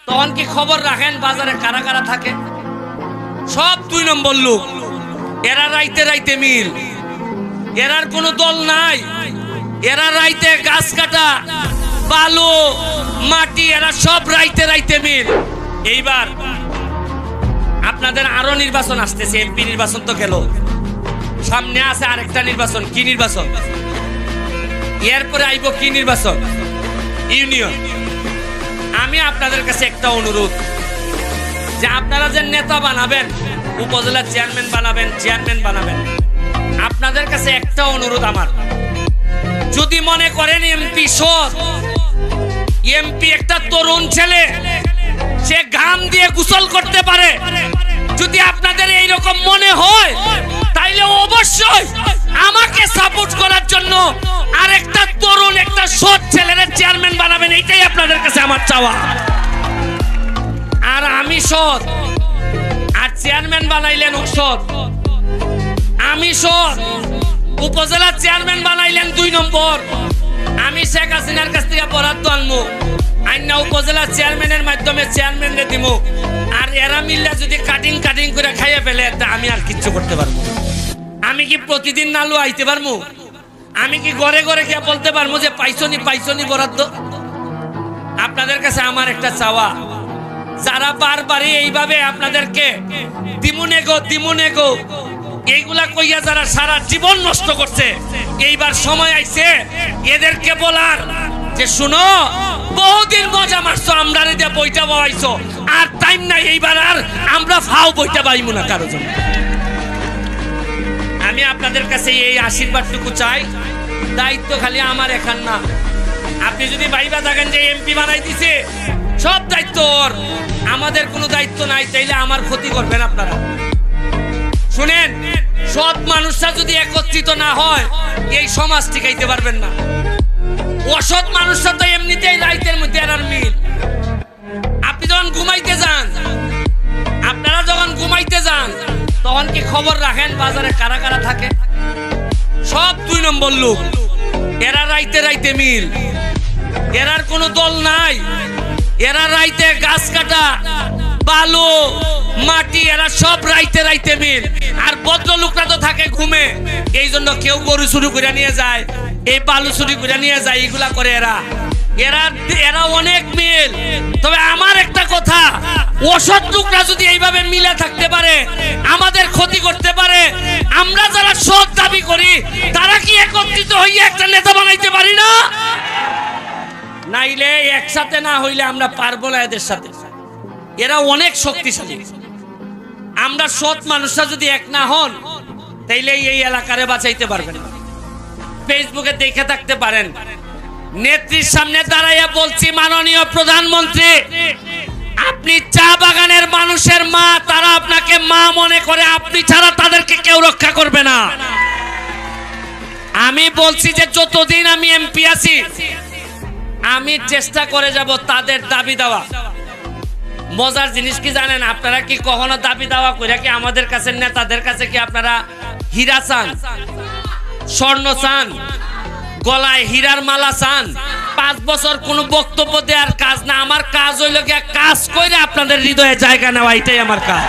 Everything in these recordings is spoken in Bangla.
তখন কি খবর রাখেন বাজারে কারা কারা থাকে? সব 2 নম্বর লোক। এরা রাইতে রাইতে মিল, এরার কোনো দল নাই। এরা রাইতে গাছ কাটা, বালু, মাটি, এরা সব রাইতে রাইতে মিল। এইবার আপনাদের আরো নির্বাচন আসতেছে। এমপি নির্বাচন তো গেল, সামনে আছে আরেকটা নির্বাচন। কি নির্বাচন? এরপরে আইব কি নির্বাচন? ইউনিয়ন। আমি আপনাদের কাছে একটা অনুরোধ, যে আপনারা যে নেতা বানাবেন, উপজেলা চেয়ারম্যান বানাবেন, চেয়ারম্যান বানাবেন, আপনাদের কাছে একটা অনুরোধ আমার, যদি মনে করেন এমপি সৎ, এমপি একটা তরুণ ছেলে, সে ঘাম দিয়ে গোসল করতে পারে, যদি আপনাদের এইরকম মনে হয়, তাইলে অবশ্যই আমাকে সাপোর্ট করার জন্য আরেকটা তরুণ, একটা সৎ ছেলের চেয়ারম্যান বানাবেন। এইটাই আপনাদের কাছে আমার চাওয়া। আর আমি সৎ, আর চেয়ারম্যান বানাইলেন অসৎ। আমি সৎ, উপজেলা চেয়ারম্যান বানাইলেন 2 নম্বর। আমি শেখ হাসিনার কাছ থেকে বরাদ্দ আনবো, আইনা উপজেলা চেয়ারম্যানের মাধ্যমে চেয়ারম্যানরে দিব। আর এরা মিললে যদি কাটিং কাটিং করে খাইয়ে ফেলে, তা আমি আর কিচ্ছু করতে পারবো? আমি কি প্রতিদিন নালু আইতে পারবো? আমি কি ঘরে ঘরে গিয়ে বলতে পারবো যে পাইছনি পাইছনি বরাদ্দ? আপনাদের কাছে আমার একটা চাওয়া, যারা বারবারই এইভাবে আপনাদেরকে দিমুনে গো এইগুলা কইয়া যারা সারা জীবন নষ্ট করছে, এইবার সময় আইছে এদেরকে বলার যে শুনো, বহুদিন মজা মারছো, আমরা রে বইটা বইছো, আর টাইম নাই, এইবার আর আমরা ফাও বইটা পাইমু না কারো জন্য। আমি আপনাদের কাছে এই আশীর্বাদটুকু চাই। দায়িত্ব খালি আমার এখান না। আপনি যদি ভাইবা থাকেন যে এমপি বানাই দিছে, সব দায়িত্ব ওর, আমাদের কোনো দায়িত্ব নাই, তাইলে আমার ক্ষতি করবেন আপনারা। শুনেন, সৎ মানুষরা যদি একত্রিত না হয়, এই সমাজ টিকাইতে পারবেন না। অসৎ মানুষরা তো এমনিতেই রাইতের মধ্যে আর মিল। আপনি যখন ঘুমাইতে যান, আপনারা যখন ঘুমাইতে যান, তখন কি খবর রাখেন বাজারে কারা কারা থাকে? সব 2 নম্বর লোক। এরা রাইতে রাইতে মিল, এরার কোনো দল নাই। এরা রাইতে গাছ কাটা, বালু, মাটি, এরা সব রাইতে রাইতে মিল। আর ভদ্রলোকরা তো থাকে ঘুমে, এই জন্য কেউ গরু চুরি করে নিয়ে যায়, এই বালু চুরি করে নিয়ে যায়, এগুলা করে এরা। এরা অনেক মিল। তবে আমার একটা কথা, অসৎ লোকরা যদি এইভাবে মিলে থাকতে পারে, আমাদের ক্ষতি করতে পারে, আমরা যারা সৎ দাবি করি, তারা কি একত্রিত হইয়া একটা নেতা বানাইতে পারি না? নাইলে একসাথে না হইলে আমরা পারবো না এদের সাথে। এরা অনেক শক্তিশালী। আমরা সৎ মানুষরা যদি এক না হন, তাইলে এই এলাকারে বাঁচাইতে পারবেন না। ফেসবুকে দেখে থাকতে পারেন, নেত্রীর সামনে দাঁড়াইয়া বলছি, মাননীয় প্রধানমন্ত্রী, আপনি চা বাগানের মানুষের মা, তারা আপনাকে মা মনে করে, আপনি ছাড়া তাদেরকে কেউ রক্ষা করবে না। আমি বলছি যে যতদিন আমি এমপি আছি, আমি চেষ্টা করে যাব তাদের দাবি দেওয়া। মজার জিনিস কি জানেন? আপনারা কি কখনো দাবি দেওয়া করে কি আমাদের কাছে, নেতাদের কাছে কি আপনারা হীরা চান, স্বর্ণ চান, গলায় হীরার মালা চান? 5 বছর কোনো বক্তব্য দেওয়ার কাজ না। আমার কাজ হইল গিয়া কাজ করে আপনাদের হৃদয়ে জায়গা নেওয়া, এটাই আমার কাজ।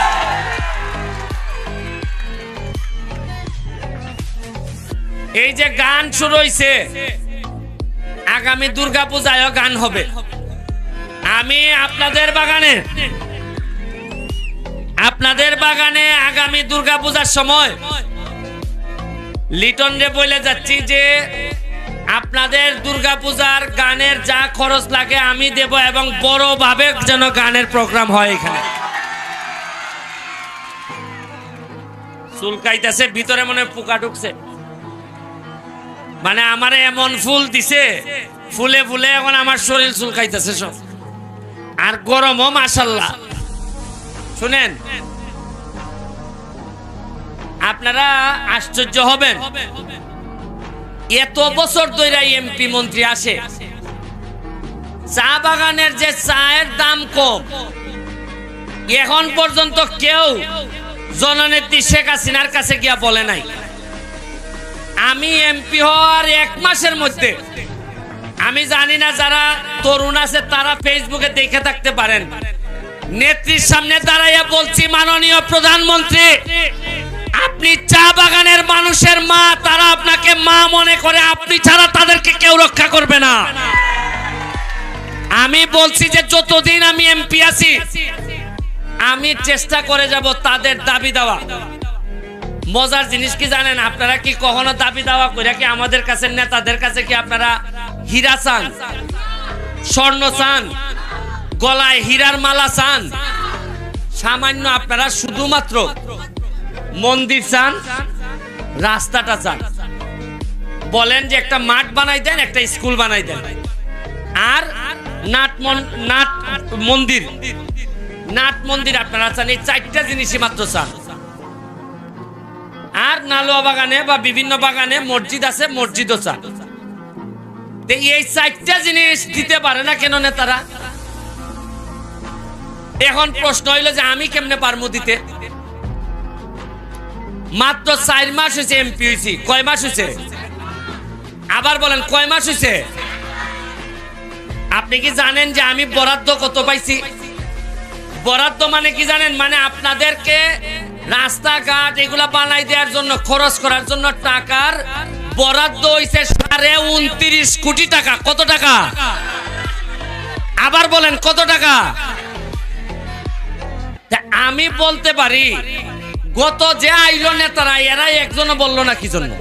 এই যে গান শুরু হইছে, আগামী দুর্গা পূজায়ও গান হবে। আমি আপনাদের বাগানে আগামী দুর্গা পূজার সময় লিটন রে বলে যাচ্ছি যে আপনাদের দুর্গা পূজার গানের যা খরচ লাগে আমি দেব, এবং বড় ভাবে যেন গানের প্রোগ্রাম হয়। এখানে চুলকাইতেছে, ভিতরে মনে পোকা ঢুকছে, মানে আমারে এমন ফুল দিছে, ফুলে ফুলে এখন আমার শরীর চুলকাইতেছে সব, আর গরমও মাশাআল্লাহ। শুনেন, আপনারা আশ্চর্য হবেন, এত বছর ধরে এমপি মন্ত্রী আসে, চা বাগানের যে চায়ের দাম কম, এখন পর্যন্ত কেউ জননেত্রী শেখ হাসিনার কাছে গিয়া বলে নাই। আমি এমপি হওয়ার 1 মাসের মধ্যে আমি জানি না যারা তরুণ আছে তারা ফেসবুকে দেখে থাকতে পারেন, নেত্রীর সামনে দাঁড়াইয়া বলছি, মাননীয় প্রধানমন্ত্রী, আপনি চা বাগানের মানুষের মা, তারা আপনাকে মা মনে করে, আপনি ছাড়া তাদেরকে কেউ রক্ষা করবে না। আমি বলছি যে যতদিন আমি এমপি আছি আমি চেষ্টা করে যাব তাদের দাবি দেওয়া। মজার জিনিস কি জানেন, আপনারা কি কখনো দাবি দেওয়া করে কি আমাদের কাছে, নেতাদের কাছে কি আপনারা হীরা চান, স্বর্ণ চান, গলায় হীরার মালা চান? সামান্য আপনারা শুধুমাত্র মন্দির চান, রাস্তাটা চান। বলেন যে একটা মাঠ বানাই দেন, একটা স্কুল বানাই দেন, আর নাট মন্দির আপনারা চান। এই চারটা জিনিসই মাত্র চান। আর নালুয়া বাগানে বা বিভিন্ন বাগানে মসজিদ আছে, মসজিদও চান। এই চারটা জিনিস দিতে পারে না কেন নেতারা? এখন প্রশ্ন হইল যে আমি কেমনে পারবো দিতে? মাত্র 4 মাস হয়েছে এমপি হয়েছি। কয় মাস হয়েছে? আবার বলেন কয় মাস হয়েছে? আপনি কি জানেন যে আমি বরাদ্দ কত পাইছি? বরাদ্দ মানে কি জানেন? মানে আপনাদেরকে রাস্তাঘাট এগুলা বানাই দেওয়ার জন্য, খরচ করার জন্য টাকার বরাদ্দ হইছে 29.5 কোটি টাকা। কত টাকা? আবার বলেন কত টাকা? আমি বলতে পারি গত যে আইলো নেতারা, এরা একজনও বললো না কি জন্য।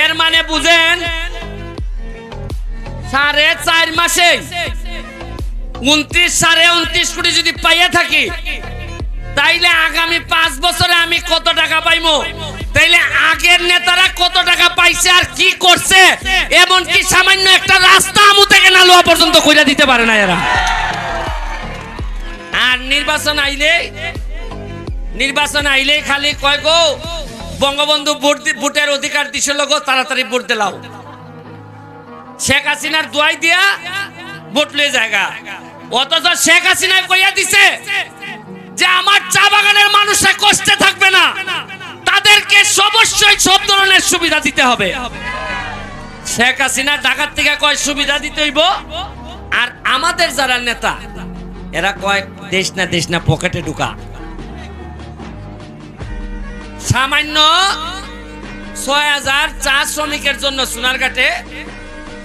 এর মানে বুঝেন 4.5 মাসে 29 কোটি যদি পাইয়া থাকি, তাইলে আগামী 5 বছরে আমি কত টাকা পাইমো? তাইলে আগের নেতারা কত টাকা পাইছে আর কি করছে, এমনকি সামান্য একটা রাস্তা আমু থেকে নালুয়া পর্যন্ত কইরা দিতে পারে না এরা। আর নির্বাচন আইলেই খালি কয় গো বঙ্গবন্ধু ভোটের অধিকার দিছিল গো, তাড়াতাড়ি ভোট দিলাও। শেখ হাসিনার দোয়াই দিয়া ভোট লয়ে জায়গা। অথচ শেখ হাসিনা কইয়া দিছে যে আমার চা বাগানের মানুষরা কষ্টে থাকবে না, তাদেরকে অবশ্যই সব ধরনের সুবিধা দিতে হবে। শেখ হাসিনা ঢাকার থেকে কয় সুবিধা দিতে হইব, আর আমাদের যারা নেতা এরা কয় দেশ না পকেটে ঢুকা। সামান্য 6,000 চা শ্রমিকের জন্য সোনারঘাটে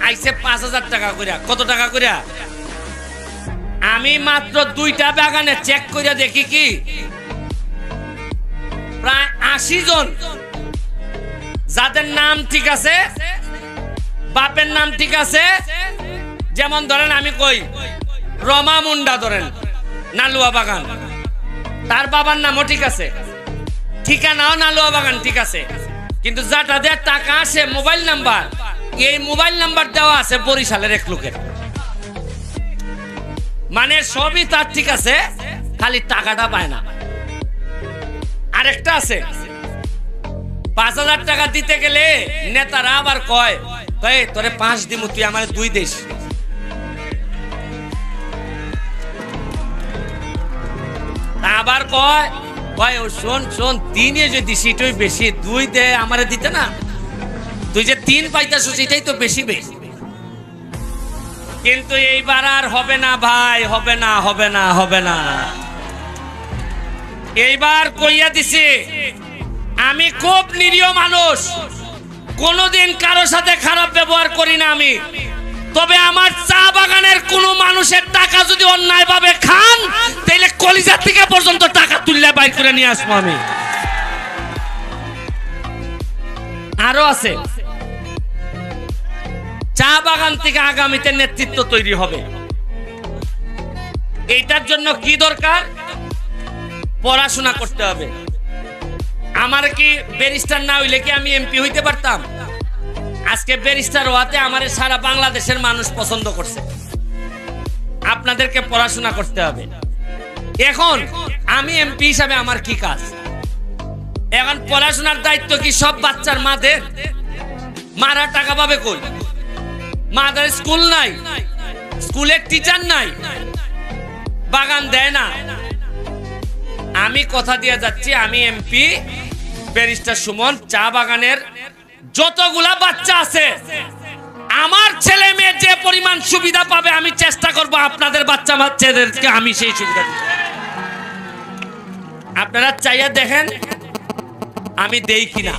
আইছে 5,000 টাকা কইরা। কত টাকা কইরা? আমি মাত্র 2টা বাগানে চেক করে দেখি কি প্রায় 80 জন যাদের নাম ঠিক আছে, বাপের নাম ঠিক আছে, যেমন ধরেন আমি কই রমা মুন্ডা ধরেন, নালুয়া বাগান, তার বাবার নামও ঠিক আছে, ঠিকানাও নালুয়া বাগান ঠিক আছে, কিন্তু যাদের টাকা আসে মোবাইল নাম্বার, এই মোবাইল নাম্বার দেওয়া আছে বরিশালের এক লোকের। মানে সবই তার ঠিক আছে, খালি টাকাটা পায় না। আরেকটা আছে 5,000 টাকা দিতে গেলে নেতারা আবার কয় তোরে 5 দিমু, তুই আমার 2 দেশ। আবার কয় ও শোন 3 যদি সিটই বেশি, 2 দে আমারে দিতে না, তুই যে 3 পাইতাছ সেটাই তো বেশি বেশি। কিন্তু এইবার আর হবে না ভাই, হবে না। এইবার কইয়া দিছি আমি খুব নিরীহ মানুষ, কোনোদিন কারো সাথে খারাপ ব্যবহার করি না আমি। তবে আমার চা বাগানের কোন মানুষের টাকা যদি অন্যায় ভাবে খান, তাহলে কলিজা থেকে পর্যন্ত টাকা তুললে বাইর করে নিয়ে আসবো আমি। আরো আছে, চা বাগান থেকে আগামীতে নেতৃত্ব তৈরি হবে। এইটার জন্য কি দরকার? পড়াশোনা করতে হবে। আমার কি ব্যারিস্টার না হইলে কি আমি এমপি হইতে পারতাম? আজকে ব্যারিস্টার হওয়াতে আমার সারা বাংলাদেশের মানুষ পছন্দ করছে। আপনাদেরকে পড়াশোনা করতে হবে। এখন আমি এমপি হিসাবে আমার কি কাজ? এখন পড়াশোনার দায়িত্ব কি সব বাচ্চার মাদের? মারা টাকা পাবে কই? মাদের স্কুল নাই, স্কুলের টিচার নাই, বাগান দেয় না। আমি কথা দিয়ে যাচ্ছি, আমি এমপি ব্যারিস্টার সুমন চা বাগানের যতগুলা বাচ্চা আছে আমার ছেলে মেয়ে যে পরিমাণ সুবিধা পাবে আমি চেষ্টা করব আপনাদের বাচ্চা বাচ্চাদেরকে আমি সেই সুবিধা দিতে। আপনারা চাইয়া দেখেন আমি দেই কিনা।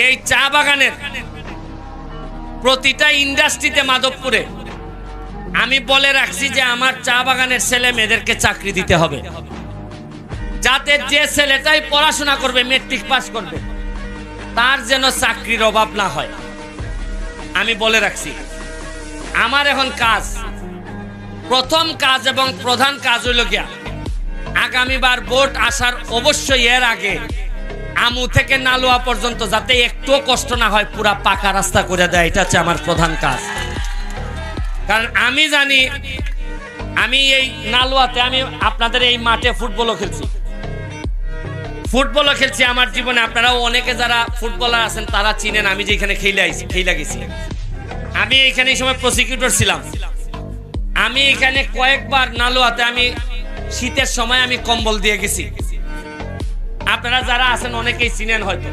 এই চা বাগানের প্রতিটা ইন্ডাস্ট্রিতে মাধবপুরে আমি বলে রাখছি যে আমার চা বাগানের ছেলে মেয়েদেরকে চাকরি দিতে হবে, যাতে যে ছেলেটাই পড়াশোনা করবে মেট্রিক পাস করবে তার যেন চাকরির অভাব না হয়। আমি বলে রাখছি আমার এখন কাজ, প্রথম কাজ এবং প্রধান কাজ হইল গিয়া আগামীবার ভোট আসার অবশ্যই এর আগে আমু থেকে নালুয়া পর্যন্ত যাতে একটুও কষ্ট না হয় পুরা পাকা রাস্তা করে দেয়, এটা হচ্ছে আমার প্রধান কাজ। কারণ আমি জানি আমি এই নালুয়াতে আমি আপনাদের এই মাঠে ফুটবলও খেলছি আমার জীবনে। আপনারাও অনেকে যারা ফুটবলার আছেন তারা চিনেন আমি যেখানে খেলা গেছি। আমি এইখানে এই সময় প্রসিকিউটর ছিলাম। আমি এখানে কয়েকবার নালুয়াতে আমি শীতের সময় আমি কম্বল দিয়ে গেছি। আপনারা যারা আছেন অনেকেই চিনেন হয়তো।